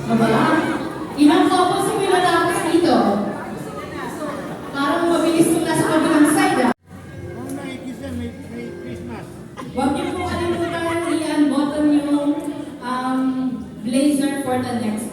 Aba? Ilang couples ang pinatapos dito? Parang mabilis nung nasa kabilang side, ah. Kung nakikisa, may Christmas. Huwag niyo po kalimutan i-unbutton yung blazer for the next